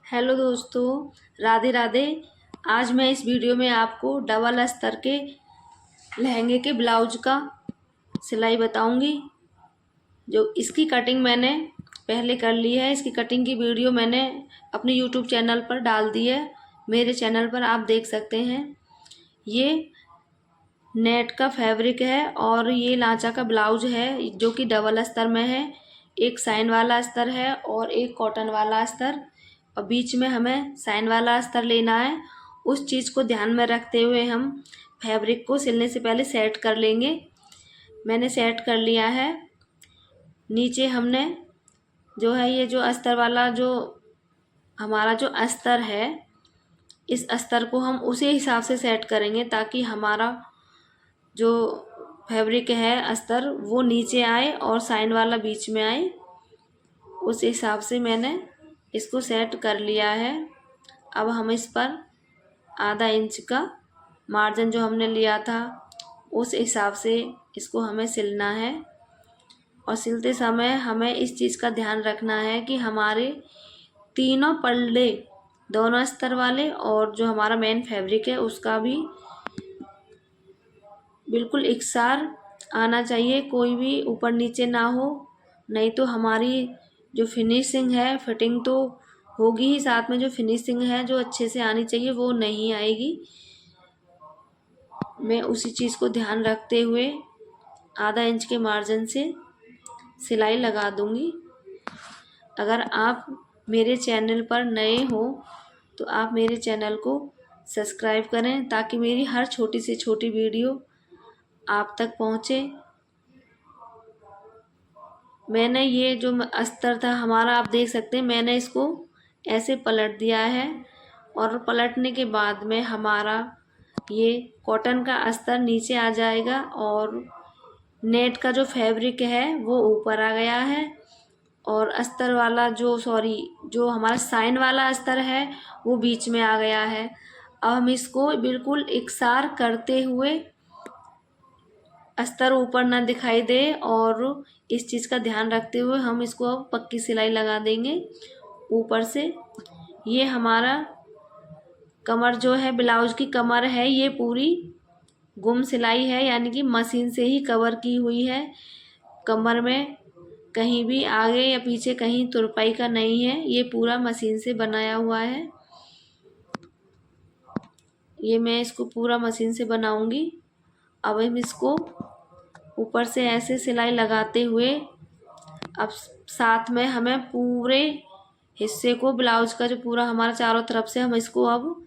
Hello दोस्तों, राधे राधे। आज मैं इस वीडियो में आपको डबल अस्तर के लहंगे के ब्लाउज का सिलाई बताऊंगी। जो इसकी कटिंग मैंने पहले कर ली है, इसकी कटिंग की वीडियो मैंने अपने यूट्यूब चैनल पर डाल दी है। मेरे चैनल पर आप देख सकते हैं। ये नेट का फैब्रिक है और ये लांचा का ब्लाउज है जो कि डबल अस्तर में है। एक साइन वाला अस्तर है और एक कॉटन वाला अस्तर, और बीच में हमें साइन वाला अस्तर लेना है। उस चीज़ को ध्यान में रखते हुए हम फैब्रिक को सिलने से पहले सेट कर लेंगे। मैंने सेट कर लिया है। नीचे हमने जो है ये जो अस्तर वाला जो हमारा जो अस्तर है, इस अस्तर को हम उसी हिसाब से सेट करेंगे ताकि हमारा जो फैब्रिक है अस्तर वो नीचे आए और साइन वाला बीच में आए। उस हिसाब से मैंने इसको सेट कर लिया है। अब हम इस पर आधा इंच का मार्जिन जो हमने लिया था उस हिसाब से इसको हमें सिलना है। और सिलते समय हमें इस चीज़ का ध्यान रखना है कि हमारे तीनों पल्ले, दोनों अस्तर वाले और जो हमारा मेन फैब्रिक है उसका भी बिल्कुल एकसार आना चाहिए, कोई भी ऊपर नीचे ना हो। नहीं तो हमारी जो फिनिशिंग है, फिटिंग तो होगी ही, साथ में जो फिनिशिंग है जो अच्छे से आनी चाहिए वो नहीं आएगी। मैं उसी चीज़ को ध्यान रखते हुए आधा इंच के मार्जिन से सिलाई लगा दूंगी। अगर आप मेरे चैनल पर नए हो तो आप मेरे चैनल को सब्सक्राइब करें ताकि मेरी हर छोटी से छोटी वीडियो आप तक पहुँचे। मैंने ये जो अस्तर था हमारा, आप देख सकते हैं, मैंने इसको ऐसे पलट दिया है और पलटने के बाद में हमारा ये कॉटन का अस्तर नीचे आ जाएगा और नेट का जो फैब्रिक है वो ऊपर आ गया है और अस्तर वाला जो हमारा साइन वाला अस्तर है वो बीच में आ गया है। अब हम इसको बिल्कुल एकसार करते हुए, अस्तर ऊपर ना दिखाई दे और इस चीज़ का ध्यान रखते हुए हम इसको अब पक्की सिलाई लगा देंगे ऊपर से। ये हमारा कमर जो है, ब्लाउज की कमर है, ये पूरी गुम सिलाई है, यानी कि मशीन से ही कवर की हुई है। कमर में कहीं भी आगे या पीछे कहीं तुरपाई का नहीं है, ये पूरा मशीन से बनाया हुआ है। ये मैं इसको पूरा मशीन से बनाऊंगी। अब हम इसको ऊपर से ऐसे सिलाई लगाते हुए, अब साथ में हमें पूरे हिस्से को, ब्लाउज का जो पूरा हमारा चारों तरफ से, हम इसको अब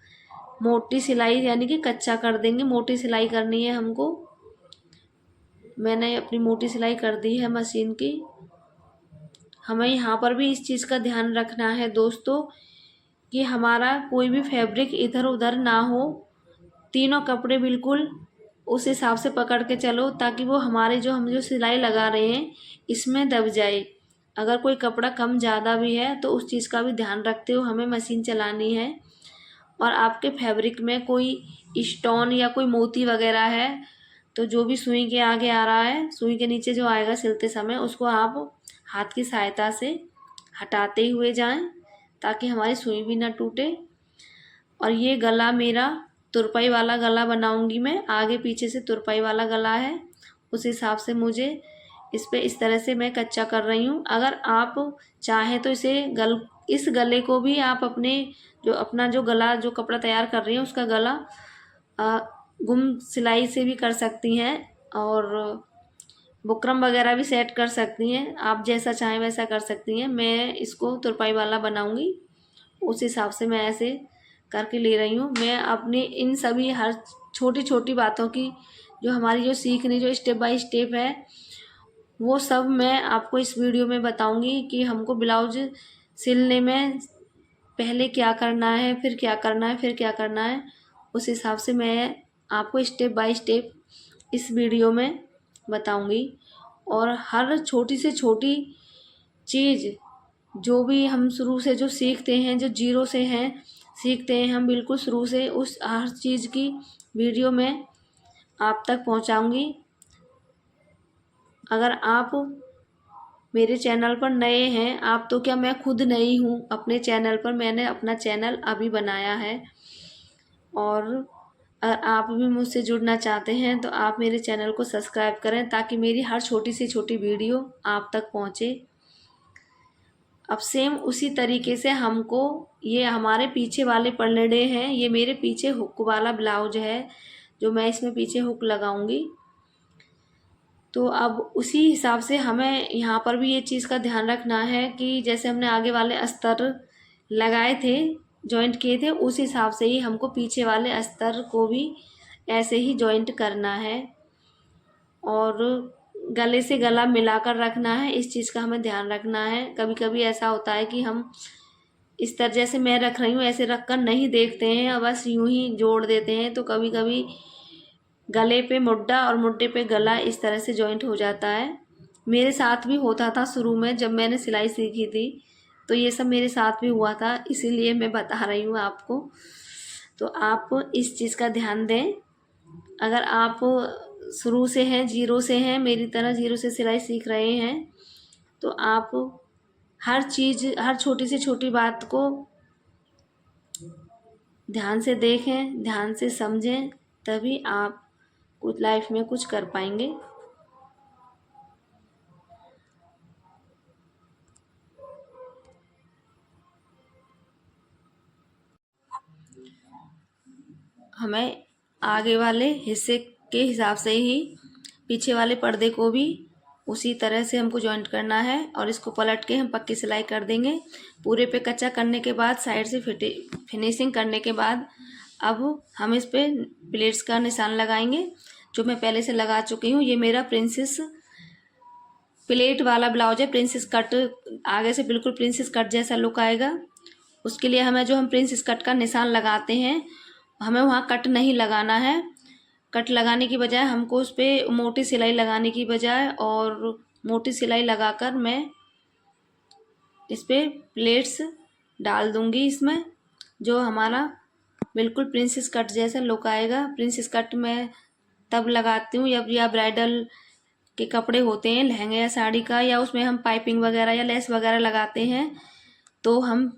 मोटी सिलाई यानी कि कच्चा कर देंगे। मोटी सिलाई करनी है हमको। मैंने अपनी मोटी सिलाई कर दी है मशीन की। हमें यहाँ पर भी इस चीज़ का ध्यान रखना है दोस्तों कि हमारा कोई भी फैब्रिक इधर उधर ना हो। तीनों कपड़े बिल्कुल उस हिसाब से पकड़ के चलो ताकि वो हमारे हम जो सिलाई लगा रहे हैं इसमें दब जाए। अगर कोई कपड़ा कम ज़्यादा भी है तो उस चीज़ का भी ध्यान रखते हुए हमें मशीन चलानी है। और आपके फैब्रिक में कोई स्टोन या कोई मोती वगैरह है तो जो भी सुई के आगे आ रहा है, सुई के नीचे जो आएगा सिलते समय, उसको आप हाथ की सहायता से हटाते हुए जाएं ताकि हमारी सुई भी ना टूटे। और ये गला मेरा तुरपाई वाला गला बनाऊंगी मैं, आगे पीछे से तुरपाई वाला गला है। उस हिसाब से मुझे इस पे इस तरह से मैं कच्चा कर रही हूँ। अगर आप चाहें तो इस गले को भी आप अपना जो गला, जो कपड़ा तैयार कर रही हैं उसका गला गुम सिलाई से भी कर सकती हैं और बुकरम वगैरह भी सेट कर सकती हैं। आप जैसा चाहें वैसा कर सकती हैं। मैं इसको तुरपाई वाला बनाऊंगी, उस हिसाब से मैं ऐसे करके ले रही हूँ। मैं अपनी इन सभी हर छोटी छोटी बातों की, जो हमारी जो सीखने जो स्टेप बाय स्टेप है, वो सब मैं आपको इस वीडियो में बताऊंगी कि हमको ब्लाउज सिलने में पहले क्या करना है, फिर क्या करना है, फिर क्या करना है। उस हिसाब से मैं आपको स्टेप बाय स्टेप इस वीडियो में बताऊंगी। और हर छोटी से छोटी चीज़ जो भी हम शुरू से जो सीखते हैं, जो जीरो से हैं सीखते हैं हम, बिल्कुल शुरू से, उस हर चीज़ की वीडियो में आप तक पहुंचाऊंगी। अगर आप मेरे चैनल पर नए हैं आप तो क्या मैं खुद नई हूँ अपने चैनल पर, मैंने अपना चैनल अभी बनाया है। और अगर आप भी मुझसे जुड़ना चाहते हैं तो आप मेरे चैनल को सब्सक्राइब करें ताकि मेरी हर छोटी से छोटी वीडियो आप तक पहुँचे। अब सेम उसी तरीके से हमको ये हमारे पीछे वाले पल्लड़े हैं, ये मेरे पीछे हुक वाला ब्लाउज है जो मैं इसमें पीछे हुक लगाऊंगी। तो अब उसी हिसाब से हमें यहाँ पर भी ये चीज़ का ध्यान रखना है कि जैसे हमने आगे वाले अस्तर लगाए थे, जॉइंट किए थे, उस हिसाब से ही हमको पीछे वाले अस्तर को भी ऐसे ही जॉइंट करना है और गले से गला मिलाकर रखना है। इस चीज़ का हमें ध्यान रखना है। कभी कभी ऐसा होता है कि हम इस तरह जैसे मैं रख रही हूँ ऐसे रख कर नहीं देखते हैं और बस यूं ही जोड़ देते हैं, तो कभी कभी गले पे मुड्डा और मुड्डे पे गला इस तरह से जॉइंट हो जाता है। मेरे साथ भी होता था शुरू में जब मैंने सिलाई सीखी थी, तो ये सब मेरे साथ भी हुआ था, इसीलिए मैं बता रही हूँ आपको। तो आप इस चीज़ का ध्यान दें। अगर आप शुरू से हैं, जीरो से हैं, मेरी तरह जीरो से सिलाई सीख रहे हैं, तो आप हर चीज़, हर छोटी से छोटी बात को ध्यान से देखें, ध्यान से समझें, तभी आप कुछ लाइफ में कुछ कर पाएंगे। हमें आगे वाले हिस्से के हिसाब से ही पीछे वाले पर्दे को भी उसी तरह से हमको जॉइंट करना है और इसको पलट के हम पक्की सिलाई कर देंगे। पूरे पे कच्चा करने के बाद साइड से फिनिशिंग करने के बाद अब हम इस पे प्लेट्स का निशान लगाएंगे जो मैं पहले से लगा चुकी हूँ। ये मेरा प्रिंसेस प्लेट वाला ब्लाउज है, प्रिंसेस कट, आगे से बिल्कुल प्रिंसेस कट जैसा लुक आएगा। उसके लिए हमें जो हम प्रिंसेस कट का निशान लगाते हैं, हमें वहाँ कट नहीं लगाना है। कट लगाने की बजाय हमको उस पर मोटी सिलाई लगाने की बजाय और मोटी सिलाई लगाकर मैं इस पर प्लेट्स डाल दूँगी इसमें, जो हमारा बिल्कुल प्रिंसेस कट जैसा लुक आएगा। प्रिंसेस कट मैं तब लगाती हूँ जब या ब्राइडल के कपड़े होते हैं, लहंगा या साड़ी का, या उसमें हम पाइपिंग वगैरह या लेस वगैरह लगाते हैं तो हम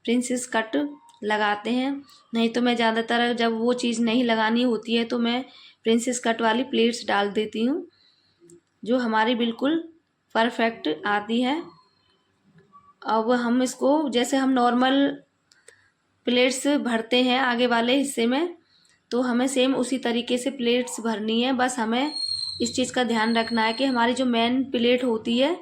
प्रिंसेस कट लगाते हैं। नहीं तो मैं ज़्यादातर जब वो चीज़ नहीं लगानी होती है तो मैं प्रिंसेस कट वाली प्लेट्स डाल देती हूँ जो हमारी बिल्कुल परफेक्ट आती है। अब हम इसको जैसे हम नॉर्मल प्लेट्स भरते हैं आगे वाले हिस्से में, तो हमें सेम उसी तरीके से प्लेट्स भरनी है। बस हमें इस चीज़ का ध्यान रखना है कि हमारी जो मेन प्लेट होती है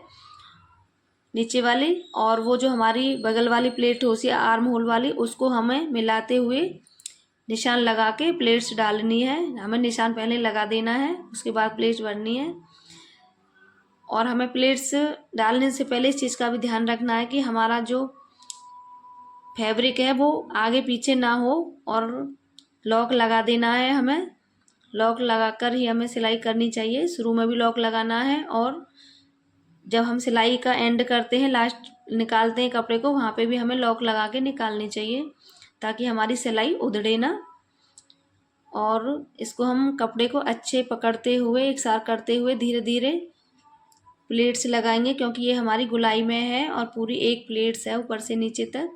नीचे वाली और वो जो हमारी बगल वाली प्लेट होती है आर्म होल वाली, उसको हमें मिलाते हुए निशान लगा के प्लेट्स डालनी है। हमें निशान पहले लगा देना है, उसके बाद प्लेट्स भरनी है। और हमें प्लेट्स डालने से पहले इस चीज़ का भी ध्यान रखना है कि हमारा जो फैब्रिक है वो आगे पीछे ना हो, और लॉक लगा देना है। हमें लॉक लगाकर ही हमें सिलाई करनी चाहिए। शुरू में भी लॉक लगाना है और जब हम सिलाई का एंड करते हैं, लास्ट निकालते हैं कपड़े को, वहाँ पे भी हमें लॉक लगा के निकालनी चाहिए ताकि हमारी सिलाई उधड़े ना। और इसको हम कपड़े को अच्छे पकड़ते हुए, एक साथ करते हुए धीरे धीरे प्लेट्स लगाएंगे, क्योंकि ये हमारी गुलाई में है और पूरी एक प्लेट्स है ऊपर से नीचे तक।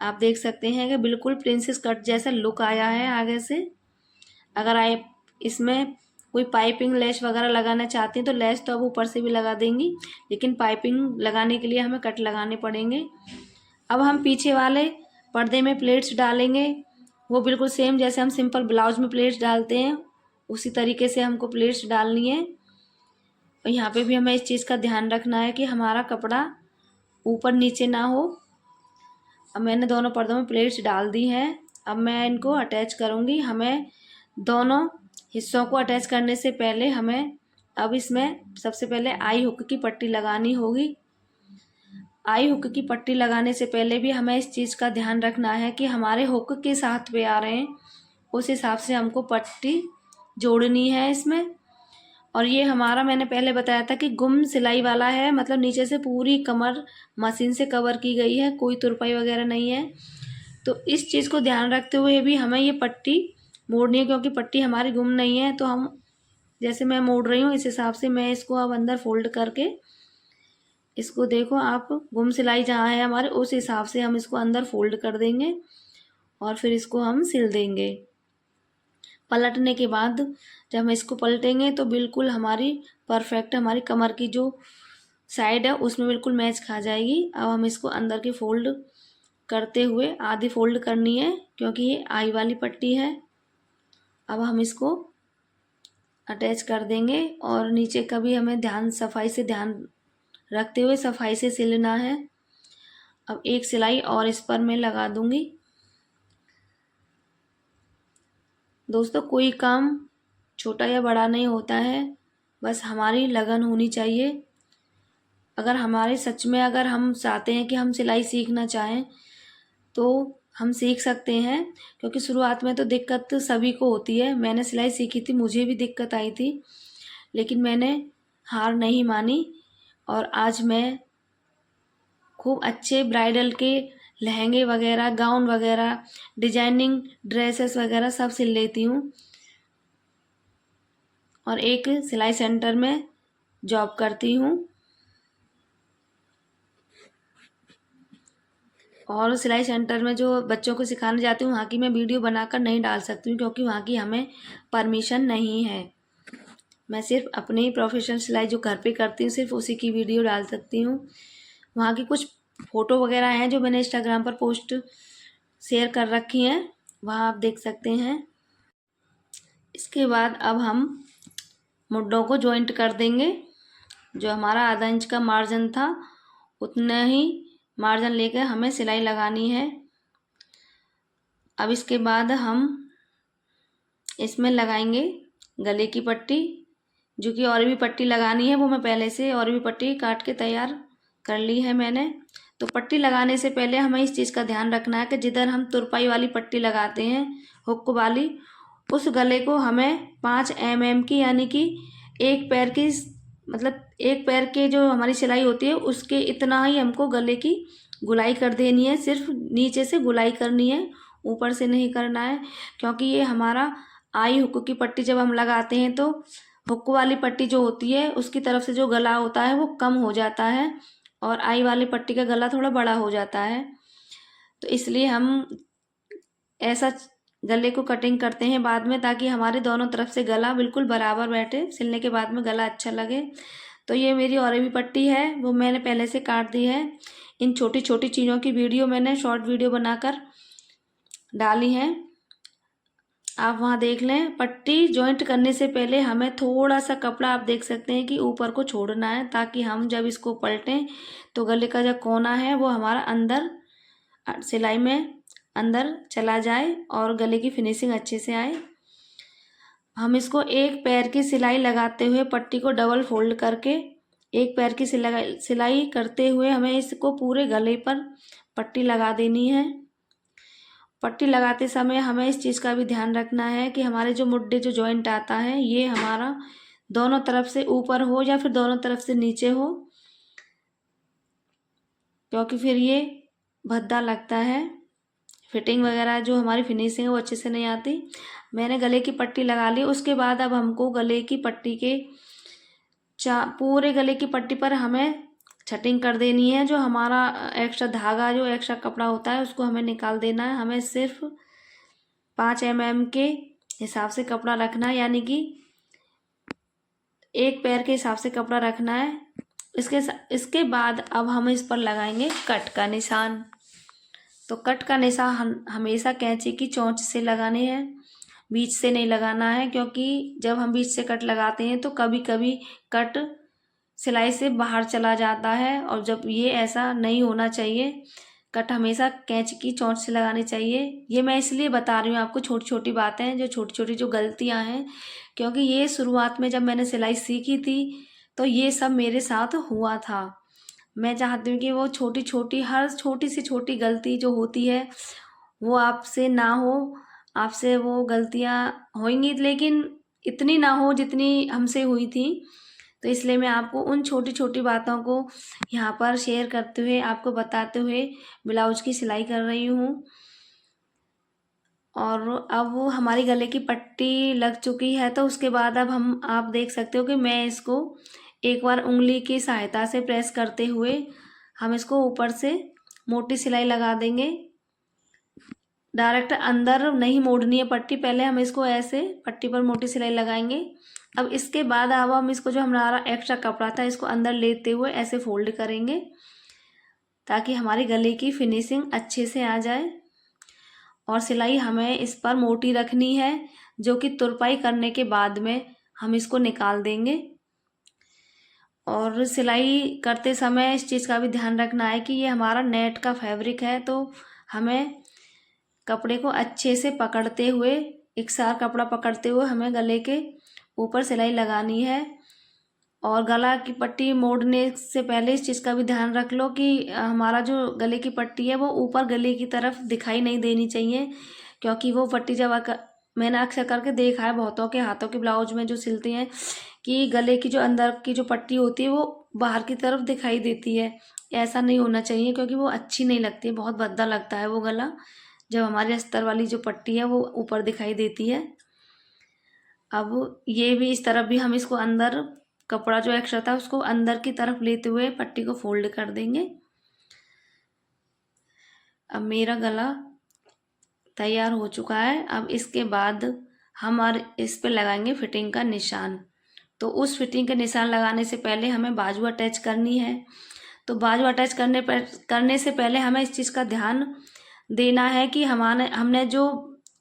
आप देख सकते हैं कि बिल्कुल प्रिंसेस कट जैसा लुक आया है आगे से। अगर आप इसमें कोई पाइपिंग लेस वगैरह लगाना चाहते हैं तो लेस तो अब ऊपर से भी लगा देंगी, लेकिन पाइपिंग लगाने के लिए हमें कट लगाने पड़ेंगे। अब हम पीछे वाले पर्दे में प्लेट्स डालेंगे, वो बिल्कुल सेम जैसे हम सिंपल ब्लाउज में प्लेट्स डालते हैं उसी तरीके से हमको प्लेट्स डालनी है। और यहाँ पे भी हमें इस चीज़ का ध्यान रखना है कि हमारा कपड़ा ऊपर नीचे ना हो। अब मैंने दोनों पर्दों में प्लेट्स डाल दी हैं। अब मैं इनको अटैच करूँगी। हमें दोनों हिस्सों को अटैच करने से पहले हमें अब इसमें सबसे पहले आई हुक की पट्टी लगानी होगी। आई हुक की पट्टी लगाने से पहले भी हमें इस चीज़ का ध्यान रखना है कि हमारे हुक के साथ पे आ रहे हैं, उस हिसाब से हमको पट्टी जोड़नी है इसमें। और ये हमारा मैंने पहले बताया था कि गुम सिलाई वाला है, मतलब नीचे से पूरी कमर मशीन से कवर की गई है, कोई तुरपाई वगैरह नहीं है। तो इस चीज़ को ध्यान रखते हुए भी हमें ये पट्टी मोड़नी है, क्योंकि पट्टी हमारी गुम नहीं है। तो हम जैसे मैं मोड़ रही हूँ इस हिसाब से मैं इसको अब अंदर फोल्ड करके इसको देखो आप, गुम सिलाई जहाँ है हमारे उस हिसाब से हम इसको अंदर फोल्ड कर देंगे और फिर इसको हम सिल देंगे। पलटने के बाद जब हम इसको पलटेंगे तो बिल्कुल हमारी परफेक्ट हमारी कमर की जो साइड है उसमें बिल्कुल मैच खा जाएगी। अब हम इसको अंदर की फोल्ड करते हुए आधी फोल्ड करनी है क्योंकि ये आई वाली पट्टी है। अब हम इसको अटैच कर देंगे और नीचे का भी हमें सफाई से ध्यान रखते हुए सफाई से सिलना है। अब एक सिलाई और इस पर मैं लगा दूंगी। दोस्तों कोई काम छोटा या बड़ा नहीं होता है, बस हमारी लगन होनी चाहिए। अगर हमारे सच में अगर हम चाहते हैं कि हम सिलाई सीखना चाहें तो हम सीख सकते हैं, क्योंकि शुरुआत में तो दिक्कत सभी को होती है। मैंने सिलाई सीखी थी, मुझे भी दिक्कत आई थी, लेकिन मैंने हार नहीं मानी और आज मैं खूब अच्छे ब्राइडल के लहंगे वगैरह, गाउन वगैरह, डिजाइनिंग ड्रेसेस वगैरह सब सिल लेती हूँ और एक सिलाई सेंटर में जॉब करती हूँ। और सिलाई सेंटर में जो बच्चों को सिखाने जाती हूँ वहाँ की मैं वीडियो बनाकर नहीं डाल सकती हूँ, क्योंकि वहाँ की हमें परमिशन नहीं है। मैं सिर्फ अपनी प्रोफेशनल सिलाई जो घर पे करती हूँ सिर्फ उसी की वीडियो डाल सकती हूँ। वहाँ की कुछ फ़ोटो वगैरह हैं जो मैंने इंस्टाग्राम पर पोस्ट शेयर कर रखी हैं, वहाँ आप देख सकते हैं। इसके बाद अब हम मुड्डों को जॉइंट कर देंगे। जो हमारा आधा इंच का मार्जिन था उतना ही मार्जिन लेकर हमें सिलाई लगानी है। अब इसके बाद हम इसमें लगाएंगे गले की पट्टी, जो कि और भी पट्टी लगानी है वो मैं पहले से और भी पट्टी काट के तैयार कर ली है मैंने। तो पट्टी लगाने से पहले हमें इस चीज़ का ध्यान रखना है कि जिधर हम तुरपाई वाली पट्टी लगाते हैं हुक वाली, उस गले को हमें 5 mm की, यानी कि एक पैर की, मतलब एक पैर के जो हमारी सिलाई होती है उसके इतना ही हमको गले की गुलाई कर देनी है। सिर्फ नीचे से गुलाई करनी है, ऊपर से नहीं करना है, क्योंकि ये हमारा आई हुक की पट्टी जब हम लगाते हैं तो हुक वाली पट्टी जो होती है उसकी तरफ से जो गला होता है वो कम हो जाता है और आई वाली पट्टी का गला थोड़ा बड़ा हो जाता है। तो इसलिए हम ऐसा गले को कटिंग करते हैं बाद में, ताकि हमारे दोनों तरफ से गला बिल्कुल बराबर बैठे, सिलने के बाद में गला अच्छा लगे। तो ये मेरी और भी पट्टी है वो मैंने पहले से काट दी है। इन छोटी छोटी चीज़ों की वीडियो मैंने शॉर्ट वीडियो बनाकर डाली है, आप वहाँ देख लें। पट्टी जॉइंट करने से पहले हमें थोड़ा सा कपड़ा आप देख सकते हैं कि ऊपर को छोड़ना है, ताकि हम जब इसको पलटें तो गले का जो कोना है वो हमारा अंदर सिलाई में अंदर चला जाए और गले की फिनिशिंग अच्छे से आए। हम इसको एक पैर की सिलाई लगाते हुए पट्टी को डबल फोल्ड करके एक पैर की सिलाई करते हुए हमें इसको पूरे गले पर पट्टी लगा देनी है। पट्टी लगाते समय हमें इस चीज़ का भी ध्यान रखना है कि हमारे जो मुड्डे जो जॉइंट आता है ये हमारा दोनों तरफ से ऊपर हो या फिर दोनों तरफ से नीचे हो, क्योंकि फिर ये भद्दा लगता है, फिटिंग वगैरह जो हमारी फिनिशिंग है वो अच्छे से नहीं आती। मैंने गले की पट्टी लगा ली, उसके बाद अब हमको गले की पट्टी के पूरे गले की पट्टी पर हमें छटिंग कर देनी है। जो हमारा एक्स्ट्रा धागा, जो एक्स्ट्रा कपड़ा होता है उसको हमें निकाल देना है। हमें सिर्फ 5 mm के हिसाब से कपड़ा रखना है, यानी कि एक पैर के हिसाब से कपड़ा रखना है। इसके बाद अब हम इस पर लगाएंगे कट का निशान। तो कट का निशान हम हमेशा कैंची की चोंच से लगाने हैं, बीच से नहीं लगाना है, क्योंकि जब हम बीच से कट लगाते हैं तो कभी कभी कट सिलाई से बाहर चला जाता है, और जब ये ऐसा नहीं होना चाहिए। कट हमेशा कैंची की चोंच से लगानी चाहिए। ये मैं इसलिए बता रही हूँ आपको, छोटी छोटी बातें जो छोटी छोटी जो गलतियाँ हैं, क्योंकि ये शुरुआत में जब मैंने सिलाई सीखी थी तो ये सब मेरे साथ हुआ था। मैं चाहती हूँ कि वो छोटी छोटी, हर छोटी से छोटी गलती जो होती है वो आपसे ना हो। आपसे वो गलतियाँ होंगी लेकिन इतनी ना हो जितनी हमसे हुई थी। तो इसलिए मैं आपको उन छोटी छोटी बातों को यहाँ पर शेयर करते हुए, आपको बताते हुए ब्लाउज की सिलाई कर रही हूँ। और अब वो हमारी गले की पट्टी लग चुकी है, तो उसके बाद अब हम आप देख सकते हो कि मैं इसको एक बार उंगली की सहायता से प्रेस करते हुए हम इसको ऊपर से मोटी सिलाई लगा देंगे। डायरेक्ट अंदर नहीं मोड़नी है पट्टी, पहले हम इसको ऐसे पट्टी पर मोटी सिलाई लगाएंगे। अब इसके बाद अब हम इसको जो हमारा एक्स्ट्रा कपड़ा था इसको अंदर लेते हुए ऐसे फोल्ड करेंगे ताकि हमारी गले की फिनिशिंग अच्छे से आ जाए। और सिलाई हमें इस पर मोटी रखनी है, जो कि तुरपाई करने के बाद में हम इसको निकाल देंगे। और सिलाई करते समय इस चीज़ का भी ध्यान रखना है कि ये हमारा नेट का फैब्रिक है, तो हमें कपड़े को अच्छे से पकड़ते हुए, एक साथ कपड़ा पकड़ते हुए हमें गले के ऊपर सिलाई लगानी है। और गला की पट्टी मोड़ने से पहले इस चीज़ का भी ध्यान रख लो कि हमारा जो गले की पट्टी है वो ऊपर गले की तरफ दिखाई नहीं देनी चाहिए, क्योंकि वो पट्टी जब मैंने अक्सर करके देखा है बहुतों के हाथों के ब्लाउज में जो सिलते हैं कि गले की जो अंदर की जो पट्टी होती है वो बाहर की तरफ दिखाई देती है। ऐसा नहीं होना चाहिए, क्योंकि वो अच्छी नहीं लगती है, बहुत भद्दा लगता है वो गला जब हमारी अस्तर वाली जो पट्टी है वो ऊपर दिखाई देती है। अब ये भी इस तरफ भी हम इसको अंदर कपड़ा जो एक्स्ट्रा था उसको अंदर की तरफ लेते हुए पट्टी को फोल्ड कर देंगे। अब मेरा गला तैयार हो चुका है। अब इसके बाद हम और इस पे लगाएंगे फिटिंग का निशान। तो उस फिटिंग के निशान लगाने से पहले हमें बाजू अटैच करनी है। तो बाजू अटैच करने से पहले हमें इस चीज़ का ध्यान देना है कि हमने जो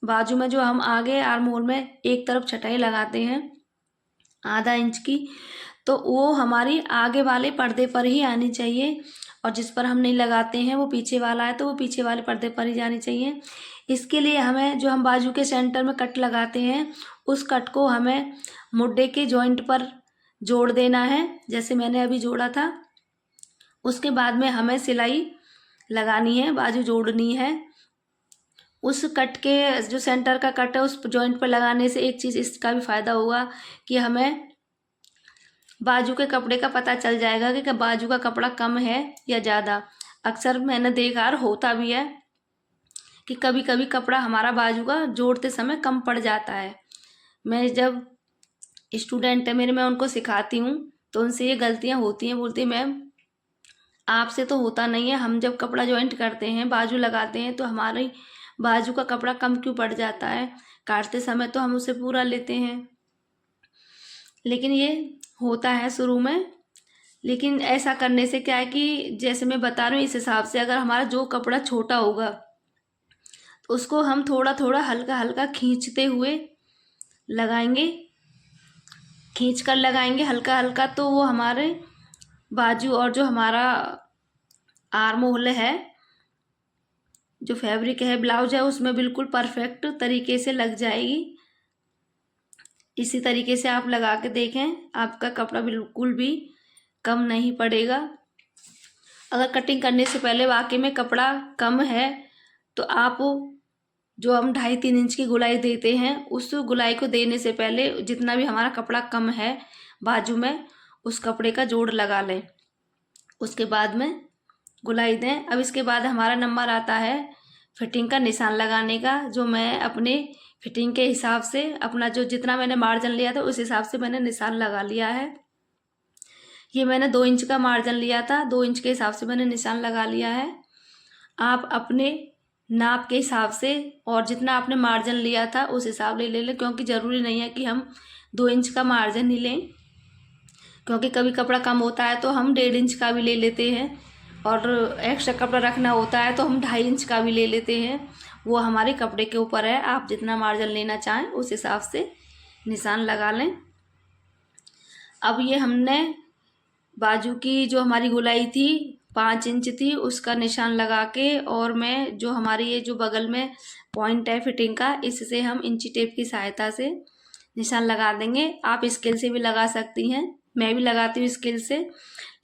बाजू में जो हम आगे आर्म होल में एक तरफ छटाई लगाते हैं आधा इंच की, तो वो हमारी आगे वाले पर्दे पर ही आनी चाहिए। और जिस पर हम नहीं लगाते हैं वो पीछे वाला है, तो वो पीछे वाले पर्दे पर ही जानी चाहिए। इसके लिए हमें जो हम बाजू के सेंटर में कट लगाते हैं उस कट को हमें मुड्डे के जॉइंट पर जोड़ देना है, जैसे मैंने अभी जोड़ा था। उसके बाद में हमें सिलाई लगानी है, बाजू जोड़नी है। उस कट के जो सेंटर का कट है उस जॉइंट पर लगाने से एक चीज़ इसका भी फ़ायदा होगा कि हमें बाजू के कपड़े का पता चल जाएगा कि बाजू का कपड़ा कम है या ज़्यादा। अक्सर मैंने देखा और होता भी है कि कभी कभी कपड़ा हमारा बाजू का जोड़ते समय कम पड़ जाता है। मैं जब स्टूडेंट है मेरे, मैं उनको सिखाती हूँ तो उनसे ये गलतियाँ होती हैं। बोलती मैम आपसे तो होता नहीं है, हम जब कपड़ा जॉइंट करते हैं बाजू लगाते हैं तो हमारी बाजू का कपड़ा कम क्यों पड़ जाता है, काटते समय तो हम उसे पूरा लेते हैं। लेकिन ये होता है शुरू में। लेकिन ऐसा करने से क्या है कि जैसे मैं बता रही हूँ इस हिसाब से अगर हमारा जो कपड़ा छोटा होगा तो उसको हम थोड़ा थोड़ा हल्का हल्का खींचते हुए लगाएंगे, खींच कर लगाएंगे हल्का हल्का, तो वो हमारे बाजू और जो हमारा आर्म होल है, जो फैब्रिक है ब्लाउज है, उसमें बिल्कुल परफेक्ट तरीके से लग जाएगी। इसी तरीके से आप लगा के देखें, आपका कपड़ा बिल्कुल भी कम नहीं पड़ेगा। अगर कटिंग करने से पहले वाकई में कपड़ा कम है तो आप जो हम 2.5-3 इंच की गुलाई देते हैं उस गुलाई को देने से पहले जितना भी हमारा कपड़ा कम है बाजू में उस कपड़े का जोड़ लगा लें, उसके बाद में गुलाई दें। अब इसके बाद हमारा नंबर आता है फिटिंग का निशान लगाने का, जो मैं अपने फिटिंग के हिसाब से अपना जो जितना मैंने मार्जिन लिया था उस हिसाब से मैंने निशान लगा लिया है। ये मैंने 2 इंच का मार्जिन लिया था, 2 इंच के हिसाब से मैंने निशान लगा लिया है। आप अपने नाप के हिसाब से और जितना आपने मार्जिन लिया था उस हिसाब ले लें, क्योंकि ज़रूरी नहीं है कि हम 2 इंच का मार्जिन ही लें, क्योंकि कभी कपड़ा कम होता है तो हम 1.5 इंच का भी ले लेते हैं और एक्स्ट्रा कपड़ा रखना होता है तो हम 2.5 इंच का भी ले लेते हैं। वो हमारे कपड़े के ऊपर है, आप जितना मार्जिन लेना चाहें उस हिसाब से निशान लगा लें। अब ये हमने बाजू की जो हमारी गुलाई थी 5 इंच थी उसका निशान लगा के, और मैं जो हमारी ये जो बगल में पॉइंट है फिटिंग का, इससे हम इंची टेप की सहायता से निशान लगा देंगे। आप स्केल से भी लगा सकती हैं, मैं भी लगाती हूँ स्केल से,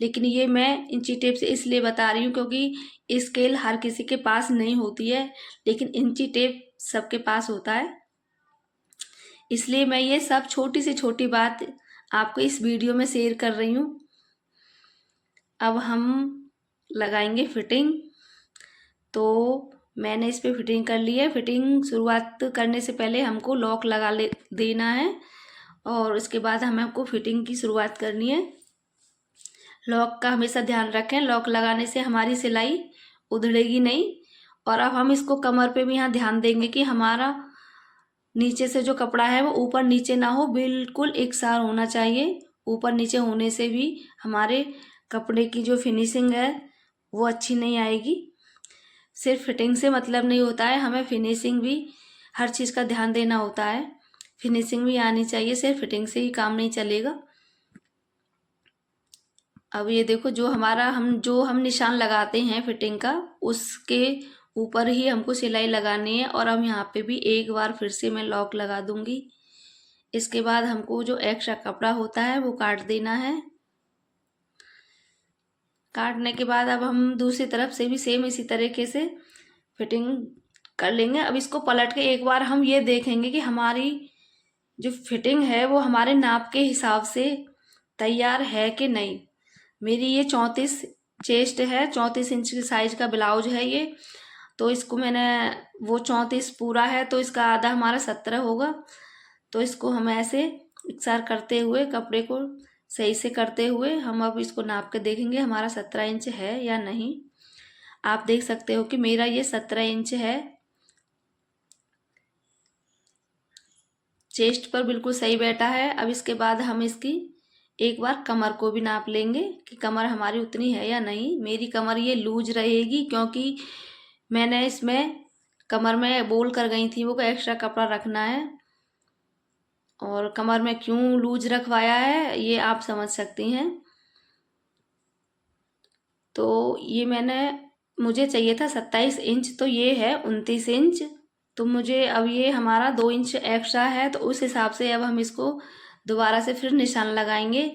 लेकिन ये मैं इंची टेप से इसलिए बता रही हूँ क्योंकि स्केल हर किसी के पास नहीं होती है, लेकिन इंची टेप सबके पास होता है। इसलिए मैं ये सब छोटी से छोटी बात आपको इस वीडियो में शेयर कर रही हूँ। अब हम लगाएंगे फिटिंग। तो मैंने इस पर फिटिंग कर ली है। फिटिंग शुरुआत करने से पहले हमको लॉक लगा देना है और उसके बाद हमें आपको फिटिंग की शुरुआत करनी है। लॉक का हमेशा ध्यान रखें, लॉक लगाने से हमारी सिलाई उधड़ेगी नहीं। और अब हम इसको कमर पे भी यहाँ ध्यान देंगे कि हमारा नीचे से जो कपड़ा है वो ऊपर नीचे ना हो, बिल्कुल एक सार होना चाहिए। ऊपर नीचे होने से भी हमारे कपड़े की जो फिनिशिंग है वो अच्छी नहीं आएगी। सिर्फ फिटिंग से मतलब नहीं होता है, हमें फिनिशिंग भी हर चीज़ का ध्यान देना होता है। फिनिशिंग भी आनी चाहिए, सिर्फ फिटिंग से ही काम नहीं चलेगा। अब ये देखो, जो हम निशान लगाते हैं फिटिंग का, उसके ऊपर ही हमको सिलाई लगानी है। और अब यहाँ पे भी एक बार फिर से मैं लॉक लगा दूंगी। इसके बाद हमको जो एक्स्ट्रा कपड़ा होता है वो काट देना है। काटने के बाद अब हम दूसरी तरफ से भी सेम इसी तरीके से फिटिंग कर लेंगे। अब इसको पलट के एक बार हम ये देखेंगे कि हमारी जो फिटिंग है वो हमारे नाप के हिसाब से तैयार है कि नहीं। मेरी ये 34 चेस्ट है, 34 इंच की साइज का ब्लाउज है ये। तो इसको मैंने, वो 34 पूरा है तो इसका आधा हमारा 17 होगा। तो इसको हम ऐसे इकसार करते हुए, कपड़े को सही से करते हुए, हम अब इसको नाप के देखेंगे हमारा 17 इंच है या नहीं। आप देख सकते हो कि मेरा ये 17 इंच है, चेस्ट पर बिल्कुल सही बैठा है। अब इसके बाद हम इसकी एक बार कमर को भी नाप लेंगे कि कमर हमारी उतनी है या नहीं। मेरी कमर ये लूज रहेगी क्योंकि मैंने इसमें कमर में बोल कर गई थी वो एक्स्ट्रा कपड़ा रखना है। और कमर में क्यों लूज रखवाया है ये आप समझ सकती हैं। तो ये मुझे चाहिए था 27 इंच, तो ये है 29 इंच। तो मुझे अब ये हमारा 2 इंच एक्स्ट्रा है, तो उस हिसाब से अब हम इसको दोबारा से फिर निशान लगाएंगे।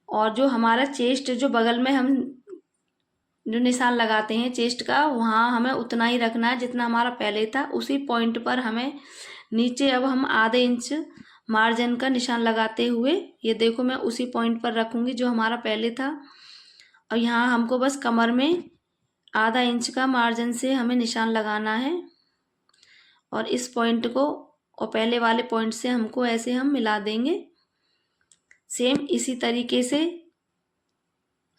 और जो हमारा चेस्ट, जो बगल में हम जो निशान लगाते हैं चेस्ट का, वहाँ हमें उतना ही रखना है जितना हमारा पहले था। उसी पॉइंट पर हमें नीचे अब हम आधे इंच मार्जिन का निशान लगाते हुए, ये देखो मैं उसी पॉइंट पर रखूँगी जो हमारा पहले था। और यहाँ हमको बस कमर में आधा इंच का मार्जिन से हमें निशान लगाना है। और इस पॉइंट को और पहले वाले पॉइंट से हमको ऐसे हम मिला देंगे। सेम इसी तरीके से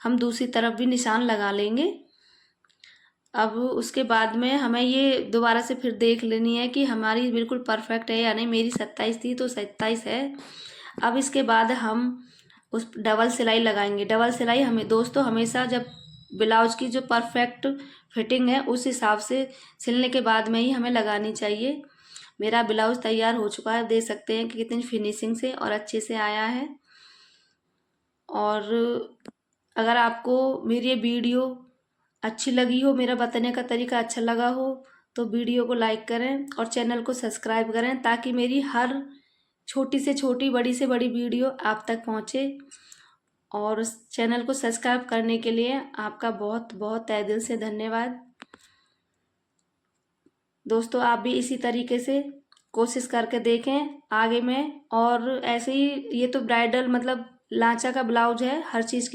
हम दूसरी तरफ भी निशान लगा लेंगे। अब उसके बाद में हमें ये दोबारा से फिर देख लेनी है कि हमारी बिल्कुल परफेक्ट है या नहीं। मेरी 27 थी तो 27 है। अब इसके बाद हम उस डबल सिलाई लगाएंगे। डबल सिलाई हमें दोस्तों हमेशा जब ब्लाउज की जो परफेक्ट फिटिंग है उस हिसाब से सिलने के बाद में ही हमें लगानी चाहिए। मेरा ब्लाउज तैयार हो चुका है, देख सकते हैं कि कितनी फिनिशिंग से और अच्छे से आया है। और अगर आपको मेरी ये वीडियो अच्छी लगी हो, मेरा बताने का तरीका अच्छा लगा हो, तो वीडियो को लाइक करें और चैनल को सब्सक्राइब करें ताकि मेरी हर छोटी से छोटी, बड़ी से बड़ी वीडियो आप तक पहुंचे। और चैनल को सब्सक्राइब करने के लिए आपका बहुत बहुत तहे दिल से धन्यवाद। दोस्तों आप भी इसी तरीके से कोशिश करके देखें आगे में। और ऐसे ही, ये तो ब्राइडल मतलब लांचा का ब्लाउज है, हर चीज़ की